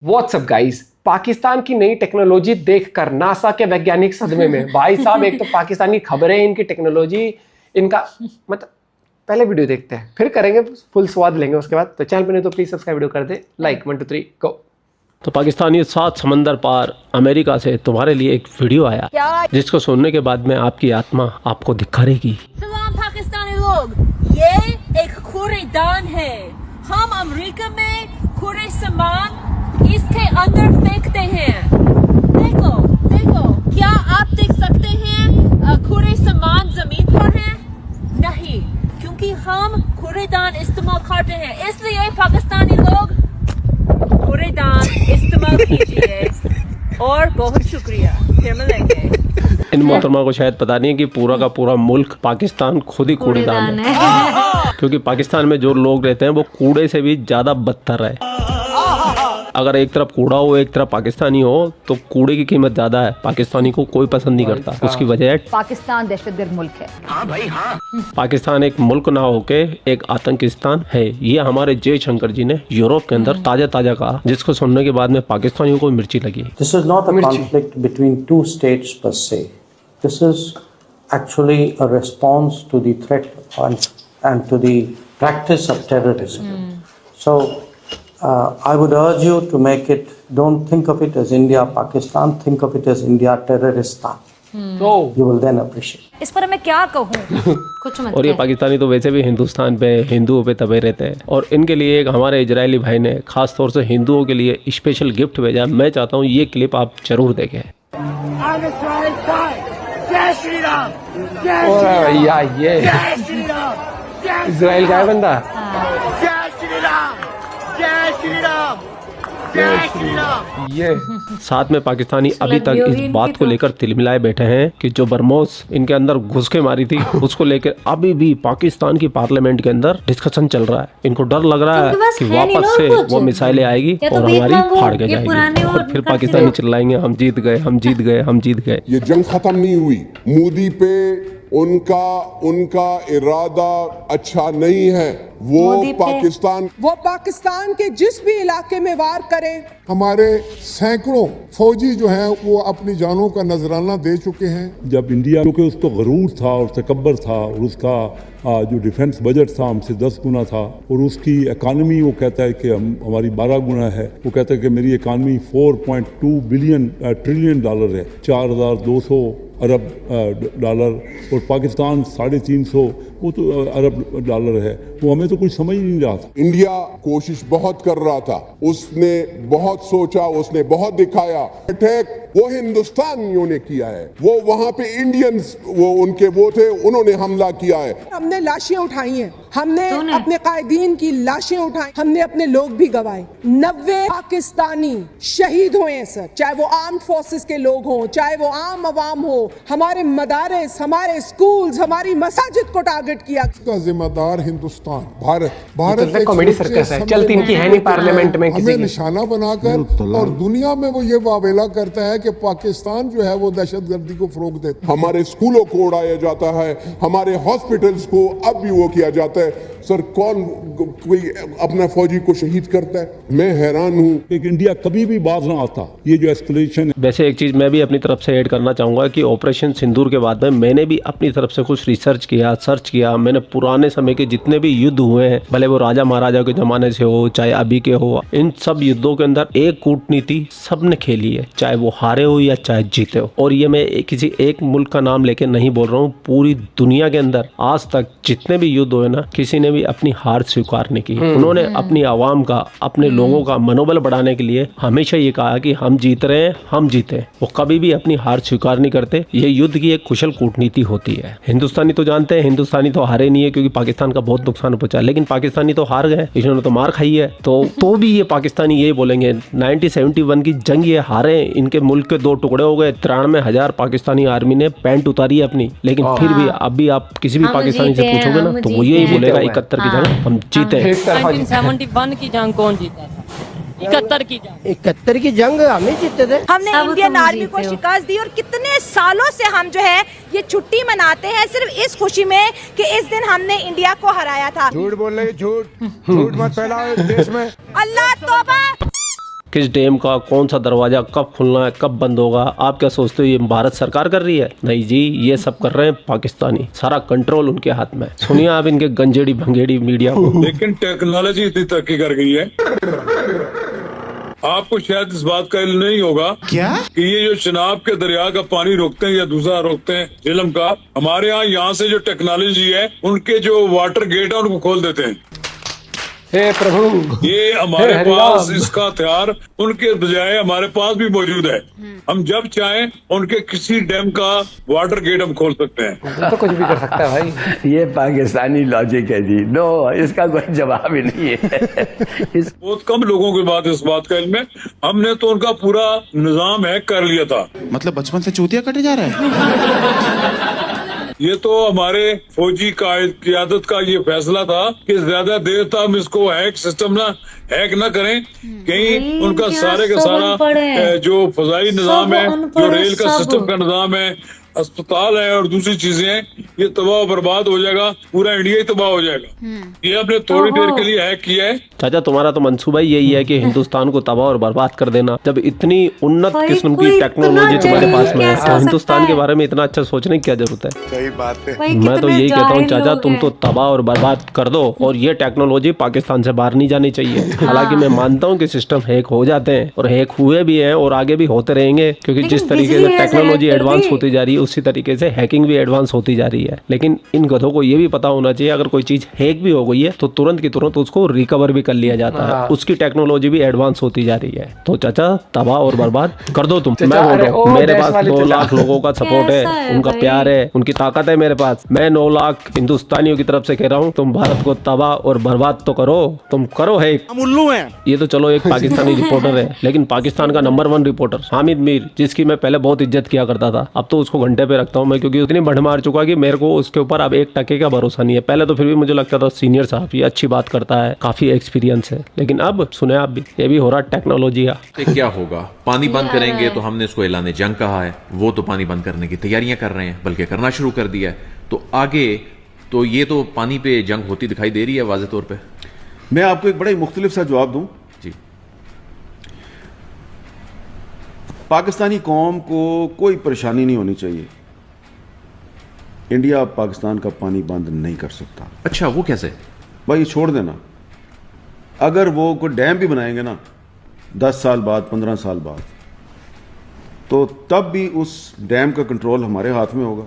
WhatsApp guys, Pakistan की नई technology देखकर नासा के वैज्ञानिक सदमे में। भाई साहब, एक तो पाकिस्तान की खबरें, इनकी टेक्नोलॉजी, इनका मतलब पहले वीडियो देखते हैं, फिर करेंगे फुल स्वाद लेंगे उसके बाद। तो चैनल पे नहीं तो प्लीज सब्सक्राइब वीडियो कर दे, लाइक 1 2 3 गो। तो पाकिस्तानी 7 समंदर पार अमेरिका से तुम्हारे लिए एक वीडियो आया जिसको सुनने के बाद में आपकी आत्मा आपको धिक्कारेगी। सलाम पाकिस्तानी लोग, ये एक कूड़ेदान है। हम अमेरिका में कूड़े सामान इसके अंदर फेंकते हैं। देखो देखो, क्या आप देख सकते हैं कूड़े सामान जमीन पर है? नहीं, क्योंकि हम कूड़ेदान इस्तेमाल करते हैं। इसलिए पाकिस्तानी लोग कूड़ेदान इस्तेमाल कीजिए। और बहुत शुक्रिया, फिर मिलेंगे। इन मोहतरमा को शायद पता नहीं है कि पूरा का पूरा मुल्क पाकिस्तान खुद ही कूड़ेदान है। क्योंकि पाकिस्तान में जो लोग रहते हैं वो कूड़े से भी ज्यादा बदतर है। अगर एक तरफ कूड़ा हो एक तरफ पाकिस्तानी हो तो कूड़े की कीमत ज्यादा है। पाकिस्तानी को कोई पसंद नहीं करता। उसकी वजह है पाकिस्तान दहशतगर्द मुल्क है। हाँ भाई हाँ। पाकिस्तान एक मुल्क ना होके एक आतंकिस्तान है। ये हमारे जयशंकर जी ने यूरोप के अंदर ताजा कहा, जिसको सुनने के बाद में पाकिस्तानियों को मिर्ची लगी। This is not a conflict between two states per se. This is actually a response to the threat and to the practice of terrorism. So I would urge you to make it, don't think of it as India Pakistan, think of it as India terroristan. तो You will then appreciate. इस पर मैं क्या कहूँ, कुछ मत और ये पाकिस्तानी तो वैसे भी हिंदुस्तान पे हिंदुओं पे तबे रहते हैं। और इनके लिए एक हमारे इजरायली भाई ने खास तौर से हिंदुओं के लिए स्पेशल गिफ्ट भेजा। मैं चाहता हूँ ये क्लिप आप जरूर देखें। भैया ये इजराइल का है बंदा। ये साथ में पाकिस्तानी अभी तक इस बात को लेकर तिलमिलाए बैठे हैं कि जो बरमोस इनके अंदर घुस के मारी थी उसको लेकर अभी भी पाकिस्तान की पार्लियामेंट के अंदर डिस्कशन चल रहा है। इनको डर लग रहा है कि वापस से वो मिसाइलें आएगी और हमारी फाड़ के जाएगी और फिर पाकिस्तानी चिल्लाएंगे हम जीत गए, हम जीत गए, हम जीत गए। ये जंग खत्म नहीं हुई। मोदी पे उनका इरादा अच्छा नहीं है। वो पाकिस्तान के जिस भी इलाके में वार करें। हमारे सैकड़ों फौजी जो हैं वो अपनी जानों का नजराना दे चुके हैं। जब इंडिया, क्योंकि उसको गरूर था और तकब्बर था और उसका जो डिफेंस बजट था हमसे 10 गुना था और उसकी इकानमी वो कहता है कि हमारी 12 गुना है। वो कहता है कि मेरी इकानमी 4.2 ट्रिलियन डॉलर है, 4200 अरब डॉलर, और पाकिस्तान 350 वो तो अरब डॉलर है। वो हमें तो कुछ समझ नहीं रहा था। इंडिया कोशिश बहुत कर रहा था, उसने बहुत सोचा, उसने बहुत दिखाया। अटैक वो हिंदुस्तानियों ने किया है, वो वहाँ पे इंडियंस वो उनके वो थे, उन्होंने हमला किया है। हमने लाशें उठाई हैं, हमने अपने कायदीन की लाशें उठाई, हमने अपने लोग भी गवाए। 90 पाकिस्तानी शहीद हुए हैं सर, चाहे वो आर्म्ड फोर्सेस के लोग हों, चाहे वो आम आवाम हो। हमारे मदारिस, हमारे स्कूल्स, हमारी मसाजिद को टारगेट किया। इसका जिम्मेदार हिंदुस्तान, भारत तो कॉमेडी सर्कस है, चलती इनकी है नहीं पार्लियामेंट में किसी हमें की। निशाना बनाकर और दुनिया में वो ये वावेला करता है कि पाकिस्तान जो है वो दहशतगर्दी को फरोग देता है। हमारे स्कूलों को उड़ाया जाता है, हमारे हॉस्पिटल्स को अब भी वो किया जाता है। सर, कौन कोई अपना फौजी को शहीद करता है? मैं हैरान हूँ। एक इंडिया कभी भी बाज ना आता। ये जो एस्केलेशन है। वैसे एक चीज मैं भी अपनी तरफ से ऐड करना चाहूंगा कि ऑपरेशन सिंदूर के बाद में मैंने भी अपनी तरफ से कुछ रिसर्च किया, सर्च किया। मैंने पुराने समय के जितने भी युद्ध हुए हैं, भले वो राजा महाराजा के जमाने से हो चाहे अभी के हो, इन सब युद्धों के अंदर एक कूटनीति सबने खेली है, चाहे वो हारे हो या चाहे जीते हो। और ये मैं किसी एक मुल्क का नाम लेके नहीं बोल रहा हूँ, पूरी दुनिया के अंदर आज तक जितने भी युद्ध हुए ना, किसी ने भी अपनी हार स्वीकार नहीं की। उन्होंने अपनी आवाम का, अपने लोगों का मनोबल बढ़ाने के लिए हमेशा ये कहा कि हम जीत रहे हैं, हम जीते। वो कभी भी अपनी हार स्वीकार नहीं करते। ये युद्ध की एक कुशल कूटनीति होती है। हिंदुस्तानी तो जानते हैं, हिंदुस्तानी तो हारे नहीं है क्योंकि पाकिस्तान का बहुत नुकसान पहुंचा, लेकिन पाकिस्तानी तो हार गए, इन्होंने तो मार खाई है। तो भी ये पाकिस्तानी ये बोलेंगे 1971 की जंग ये हारे, इनके मुल्क के 2 टुकड़े हो गए, 93,000 पाकिस्तानी आर्मी ने पैंट उतारी है अपनी। लेकिन फिर भी अभी आप किसी भी पाकिस्तानी से पूछोगे ना तो वो यही बोलेगा 71 की जंग हम जीते। 1971 की जंग कौन जीता था? 71 की जंग हमें जीते थे। हमने इंडियन आर्मी को शिकस्त दी और कितने सालों से हम जो है ये छुट्टी मनाते हैं सिर्फ इस खुशी में कि इस दिन हमने इंडिया को हराया था। झूठ बोल रहे, झूठ मत फैलाओ देश में। अल्लाह तौबा। किस डैम का कौन सा दरवाजा कब खुलना है, कब बंद होगा, आप क्या सोचते हो ये भारत सरकार कर रही है? नहीं जी, ये सब कर रहे हैं पाकिस्तानी, सारा कंट्रोल उनके हाथ में। सुनिए आप इनके गंजेड़ी भंगेड़ी मीडिया को। लेकिन टेक्नोलॉजी इतनी तरक्की कर गई है, आपको शायद इस बात का इल्म नहीं होगा क्या कि ये जो चिनाब के दरिया का पानी रोकते हैं या दूसरा रोकते हैं झेलम का, हमारे यहाँ से जो टेक्नोलॉजी है उनके जो वाटर गेट है उनको खोल देते हैं। हे प्रभु, ये हमारे हे पास हरिराम। इसका हथियार उनके बजाय हमारे पास भी मौजूद है। हम जब चाहें उनके किसी डैम का वाटर गेट हम खोल सकते हैं। वो तो कुछ भी कर सकता है भाई। ये पाकिस्तानी लॉजिक है जी। नो, इसका कोई जवाब ही नहीं है। बहुत कम लोगों के बाद इस बात का इल्म है। हमने तो उनका पूरा निजाम हैक कर लिया था। मतलब बचपन से चूतिया कटे जा रहा है। ये तो हमारे फौजी क़यादत का ये फैसला था कि ज्यादा देर तक हम इसको सिस्टम हैक ना करें, कहीं उनका सारे का सारा जो फजाई निजाम है, जो रेल का सिस्टम का निजाम है, अस्पताल है और दूसरी चीजें हैं, ये तबाह बर्बाद हो जाएगा, पूरा इंडिया ही तबाह हो जाएगा। ये आपने थोड़ी देर के लिए हैक किया है। चाचा तुम्हारा तो मंसूबा यही है कि हिंदुस्तान को तबाह और बर्बाद कर देना। जब इतनी उन्नत किस्म की टेक्नोलॉजी तुम्हारे पास में है तो हिंदुस्तान के बारे में इतना अच्छा सोचने की क्या जरूरत है? सही बात है। मैं तो यही कहता हूँ चाचा, तुम तो तबाह और बर्बाद कर दो और ये टेक्नोलॉजी पाकिस्तान से बाहर नहीं जानी चाहिए। हालांकि मैं मानता हूँ कि सिस्टम हैक हो जाते हैं और हैक हुए भी हैं और आगे भी होते रहेंगे, क्योंकि जिस तरीके से टेक्नोलॉजी एडवांस होती जा रही है उसी तरीके से हैकिंग भी एडवांस होती जा रही है। लेकिन इन गधों को ये भी पता होना चाहिए अगर कोई चीज हैक भी हो गई है तो तुरंत की तुरंत उसको रिकवर भी कर लिया जाता है। उसकी टेक्नोलॉजी भी एडवांस होती जा रही है। तो चाचा तबाह और बर्बाद कर दो तुम। मैं बोल रहा हूँ, मेरे पास 2 लाख लोगों का सपोर्ट है, उनका प्यार है, उनकी ताकत है मेरे पास। मैं 9 लाख हिंदुस्तानियों की तरफ से कह रहा हूँ, तुम भारत को तबाह और बर्बाद तो करो, तुम करो है। हम उल्लू हैं। ये तो चलो एक पाकिस्तानी रिपोर्टर है, लेकिन पाकिस्तान का नंबर 1 रिपोर्टर हामिद मीर, जिसकी मैं पहले बहुत इज्जत किया करता था, अब तो उसको घंटे पे रखता हूँ मैं, क्योंकि उतनी बढ़ मार चुका कि मेरे को उसके ऊपर अब 1% का भरोसा नहीं है। पहले तो फिर भी मुझे लगता था सीनियर साहब ये अच्छी बात करता है, काफी एक्सपीरियंस है, लेकिन अब सुने आप भी, ये भी हो रहा टेक्नोलॉजी का। क्या होगा, पानी बंद करेंगे तो हमने इसको ऐलान जंग कहा है, वो तो पानी बंद करने की तैयारियां कर रहे हैं, बल्कि करना शुरू कर दिया है। तो आगे तो ये तो पानी पे जंग होती दिखाई दे रही है वाज़े तौर पे। मैं आपको एक बड़ा ही मुख्तलिफ सा जवाब दूं जी। पाकिस्तानी कौम को कोई परेशानी नहीं होनी चाहिए। इंडिया पाकिस्तान का पानी बंद नहीं कर सकता। अच्छा, वो कैसे? भाई छोड़ देना, अगर वो कोई डैम भी बनाएंगे ना 10 साल बाद 15 साल बाद, तो तब भी उस डैम का कंट्रोल हमारे हाथ में होगा।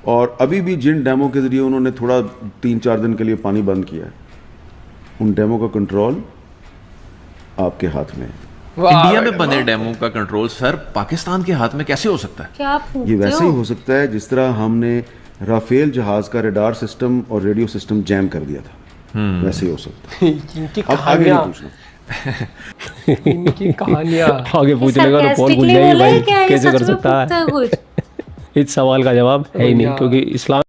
और अभी भी जिन डैमों के जरिए उन्होंने थोड़ा 3-4 दिन के लिए पानी बंद किया है, उन डैमों का कंट्रोल आपके हाथ में है। इंडिया में बने डैमों का कंट्रोल सर पाकिस्तान के हाथ में कैसे हो सकता है? क्या ये वैसे ही हो सकता है जिस तरह हमने राफेल जहाज का रडार सिस्टम और रेडियो सिस्टम जैम कर दिया था, वैसे ही हो सकता है। अब आगे नहीं पूछना। इनकी कहानियां आगे पूछने का तो कौन पूछ जाएगी भाई, कैसे कर सकता है? इस सवाल का जवाब है ही नहीं, क्योंकि इस्लाम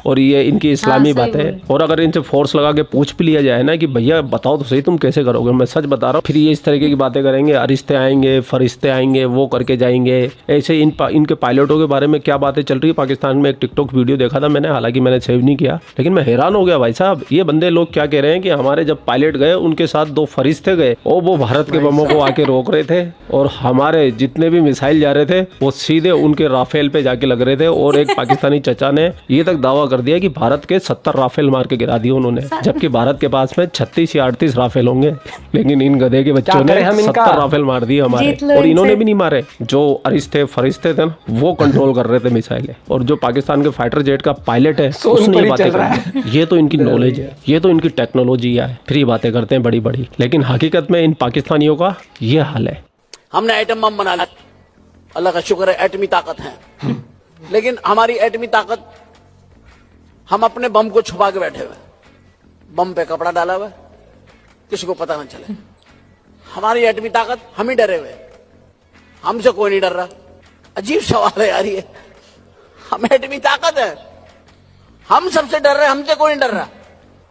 और ये इनकी इस्लामी बात है। और अगर इनसे फोर्स लगा के पूछ भी लिया जाए ना कि भैया बताओ तो सही तुम कैसे करोगे, मैं सच बता रहा हूँ, फिर ये इस तरीके की बातें करेंगे, अरिश्ते आएंगे, फरिश्ते आएंगे, वो करके जाएंगे। ऐसे इनके पायलटों के बारे में क्या बातें चल रही है पाकिस्तान में। एक टिकटॉक वीडियो देखा था मैंने, हालांकि मैंने सेव नहीं किया, लेकिन मैं हैरान हो गया भाई साहब, ये बंदे लोग क्या कह रहे हैं कि हमारे जब पायलट गए उनके साथ 2 फरिश्ते गए और वो भारत के बमों को आके रोक रहे थे, और हमारे जितने भी मिसाइल जा रहे थे वो सीधे उनके राफेल पे जाके लग रहे थे। और एक पाकिस्तानी चचा ने ये तक दावा कर दिया कि भारत के 70 राफेल मार के गिरा दिए उन्होंने, जबकि भारत के पास में 36 या 38 राफेल होंगे, लेकिन इन गधे के बच्चों ने 70 राफेल मार दिए हमारे। और इन्होंने भी नहीं मारे, जो अरिश्ते फरिश्ते थे ना वो कंट्रोल कर रहे थे मिसाइलें। और जो पाकिस्तान के फाइटर जेट का पायलट है उसने ये बातें कर, ये तो इनकी नॉलेज है, ये तो इनकी टेक्नोलॉजी है, फिर ये बातें करते हैं बड़ी बड़ी। लेकिन हकीकत में इन पाकिस्तानियों का ये हाल है। हमने एटम बम बना लिया, अल्लाह का शुक्र है एटमी ताकत है, लेकिन हमारी एटमी ताकत, हम अपने बम को छुपा के बैठे हुए, बम पे कपड़ा डाला हुआ, किसी को पता ना चले। हमारी एटमी ताकत, हम ही डरे हुए, हमसे कोई नहीं डर रहा। अजीब सवाल है यार ये, हम एटमी ताकत है, हम सबसे डर रहे, हमसे कोई नहीं डर रहा।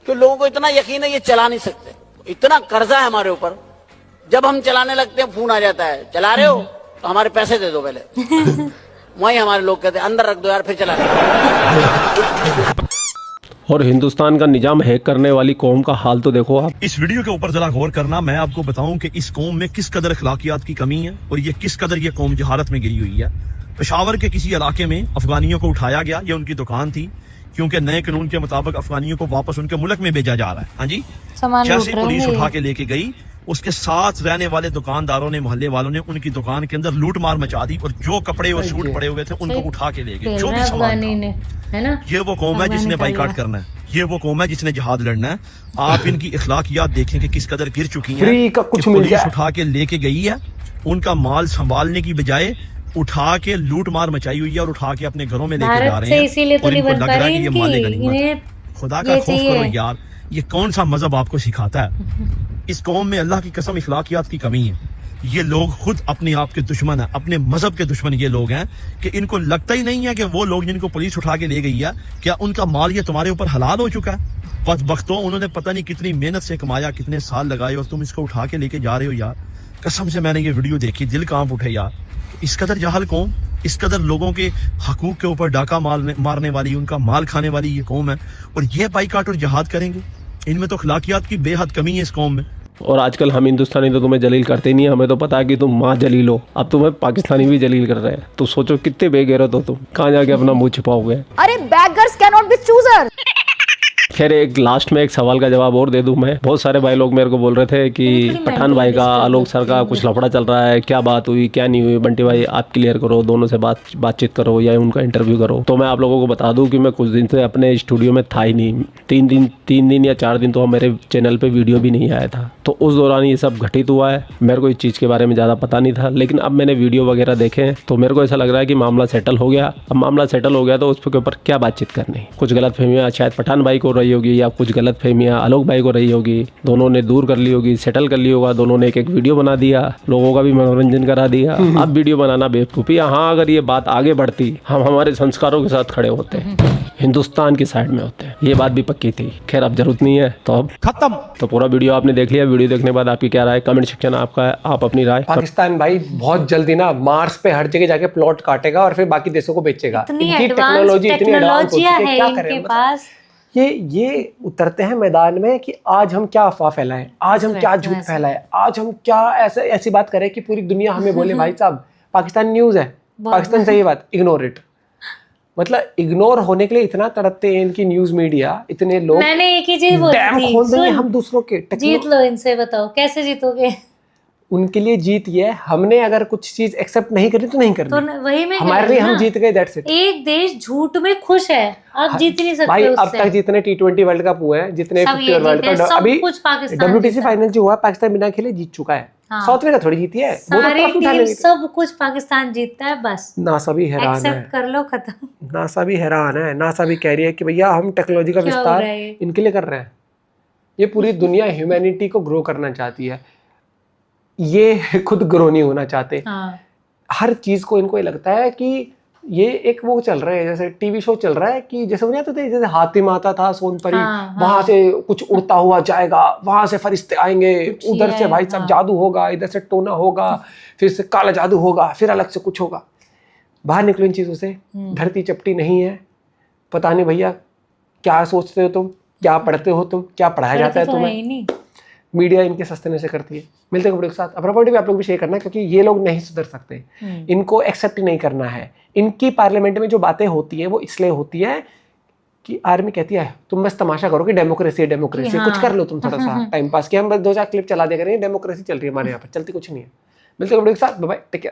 तो लोगों को इतना यकीन है ये चला नहीं सकते, इतना कर्जा है हमारे ऊपर। जब हम चलाने लगते हैं फोन आ जाता है, चला रहे हो तो हमारे पैसे दे दो पहले। वहीं हमारे लोग कहते हैं अंदर रख दो यार फिर चला। और हिंदुस्तान का निजाम हैक करने वाली कौम का हाल तो देखो आप। इस वीडियो के ऊपर जरा गौर करना, मैं आपको बताऊं कि इस कौम में किस कदर अखलाकियात की कमी है और ये किस कदर ये कौम जहालत में गिरी हुई है। पेशावर के किसी इलाके में अफगानियों को उठाया गया, ये उनकी दुकान थी, क्योंकि नए कानून के मुताबिक अफगानियों को वापस उनके मुल्क में भेजा जा रहा है। हाँ जी, जैसे पुलिस उठा के लेके गई, उसके साथ रहने वाले दुकानदारों ने, मोहल्ले वालों ने उनकी दुकान के अंदर लूट मार मचा दी और जो कपड़े और सूट पड़े हुए थे उनको उठा के ले गए। जो भी सामान है ना, ये वो कौम है जिसने बाइकाट करना है, ये वो कौम है जिसने जिहाद लड़ना है। आप इनकी इखलाकियात देखें कि किस कदर गिर चुकी हैं। फ्री का कुछ मिल पुलिस उठा के लेके गई है, उनका माल संभालने की बजाय उठा के लूट मार मचाई हुई है और उठा के अपने घरों में लेके जा रहे हैं। इसीलिए तो नहीं बन पा रही ये माले गनीमत। खुदा का खौफ करो यार, ये कौन सा मजहब आपको सिखाता है? इस कौम में अल्लाह की कसम इखलाकियात की कमी है। ये लोग खुद अपने आप के दुश्मन है, अपने मजहब के दुश्मन ये लोग हैं कि इनको लगता ही नहीं है कि वो लोग जिनको पुलिस उठा के ले गई है, क्या उनका माल ये तुम्हारे ऊपर हलाल हो चुका है? बदबख्तों, उन्होंने पता नहीं कितनी मेहनत से कमाया, कितने साल लगाए और तुम इसको उठा के लेके जा रहे हो यार। कसम से मैंने ये वीडियो देखी, दिल कांप उठे यार। इस कदर जहल कौम, इस कदर लोगों के हकूक के ऊपर डाका मारने वाली, उनका माल खाने वाली ये कौम है और ये बाइकाट और जहाद करेंगे। इनमें तो अखलाकियात की बेहद कमी है इस कौम में। और आजकल हम हिंदुस्तानी तो तुम्हें जलील करते नहीं है, हमें तो पता है कि तुम माँ जलील हो। अब तुम्हें पाकिस्तानी भी जलील कर रहे हैं, तो सोचो कितने बेगैरत हो तुम, कहाँ जाके अपना मुंह छिपाओगे। अरे beggars cannot be choosers। खैर, एक लास्ट में एक सवाल का जवाब और दे दूं मैं। बहुत सारे भाई लोग मेरे को बोल रहे थे कि पठान भाई का, आलोक सर का कुछ लफड़ा चल रहा है, क्या बात हुई क्या नहीं हुई। बंटी भाई आप क्लियर करो, दोनों से बातचीत करो या उनका इंटरव्यू करो। तो मैं आप लोगों को बता दूं कि मैं कुछ दिन से अपने स्टूडियो में था ही नहीं। 3 दिन या 4 दिन तो मेरे चैनल पे वीडियो भी नहीं आया था। तो उस दौरान ये सब घटित हुआ है। मेरे को इस चीज़ के बारे में ज़्यादा पता नहीं था, लेकिन अब मैंने वीडियो वगैरह देखे हैं तो मेरे को ऐसा लग रहा है कि मामला सेटल हो गया। अब मामला सेटल हो गया तो उस के ऊपर क्या बातचीत करनी। कुछ गलतफहमियां शायद पठान भाई को रही होगी या कुछ गलतफहमियां आलोक भाई को रही होगी, दोनों ने दूर कर ली होगी, सेटल कर ली होगा। दोनों ने एक वीडियो बना दिया, लोगों का भी मनोरंजन करा दिया। अब वीडियो बनाना बेवकूफ़ी। हाँ, अगर ये बात आगे बढ़ती, हम हमारे संस्कारों के साथ खड़े होते हैं, हिंदुस्तान की साइड में होते हैं, ये बात भी पक्की थी। खैर अब जरूरत नहीं है तो अब खत्म। तो पूरा वीडियो आपने देख लिया। वीडियो देखने के बाद आपकी क्या राय, कमेंट सेक्शन आपका है, आप अपनी राय। पाकिस्तान भाई बहुत जल्दी ना मार्स पे हर जगह जाके प्लॉट काटेगा और फिर बाकी देशों को बेचेगा। इनकी टेक्नोलॉजी इतनी एडवांस हो चुकी है, क्या करें पास। ये उतरते हैं मैदान में कि आज हम क्या अफवाह फैलाएं, आज हम क्या झूठ फैलाएं, आज हम क्या ऐसी बात करें कि पूरी दुनिया हमें बोले भाई साहब पाकिस्तान न्यूज़ है, पाकिस्तान से ये बात इग्नोर इट। मतलब इग्नोर होने के लिए इतना तड़पते हैं इनकी न्यूज़ मीडिया, इतने लोग। मैंने एक ही चीज बोली थी, खोल देंगे हम दूसरों के। जीत लो इनसे, बताओ कैसे जीतोगे। उनके लिए जीत ये है, हमने अगर कुछ चीज एक्सेप्ट नहीं करी तो नहीं करनी, तो वही मैं हमारे लिए हम जीत गए, दैट्स इट। एक देश झूठ में खुश है, आप जीत नहीं सकते भाई। उससे। अब तक जितने T20 वर्ल्ड कप हुए हैं, जितने 50 वर्ल्ड कप, अभी WTC फाइनल जो हुआ पाकिस्तान बिना खेले जीत चुका है। साउथ अफ्रीका थोड़ी जीती है, सारी टीम सब कुछ पाकिस्तान जीतता है बस। नासा भी हैरान है, एक्सेप्ट कर लो, खत्म। नासा भी हैरान है, नासा भी कह रही है कि भैया हम टेक्नोलॉजी का विस्तार इनके लिए कर रहे हैं। ये पूरी दुनिया ह्यूमैनिटी को ग्रो करना चाहती है, ये खुद ग्रो नहीं होना चाहते। हर चीज को इनको ये लगता है कि ये एक वो चल रहा है, जैसे टीवी शो चल रहा है कि जैसे वो नहीं आते थे, जैसे हातिम आता था सोनपरी, वहां से कुछ उड़ता हुआ जाएगा, वहां से फरिश्ते आएंगे, उधर से भाई साहब जादू होगा, इधर से टोना होगा, फिर से काला जादू होगा, फिर अलग से कुछ होगा। बाहर निकलो इन चीजों से। धरती चपटी नहीं है। पता नहीं भैया क्या सोचते हो तुम, क्या पढ़ते हो तुम, क्या पढ़ाया जाता है तुम्हें। मीडिया इनके सस्ते से करती है। मिलते हैं वीडियो के साथ। अपना पॉइंट भी आप लोग भी शेयर करना, क्योंकि ये लोग नहीं सुधर सकते, इनको एक्सेप्ट नहीं करना है। इनकी पार्लियामेंट में जो बातें होती है वो इसलिए होती है कि आर्मी कहती है तुम बस तमाशा करो कि डेमोक्रेसी है, डेमोक्रेसी कुछ कर लो तुम थोड़ा सा टाइम पास, कि हम बस 2-4 क्लिप चला दे करेंगे, डेमोक्रेसी चल रही है हमारे यहाँ पर, चलती कुछ नहीं है। मिलते हैं वीडियो के साथ, बाय बाय, टेक केयर।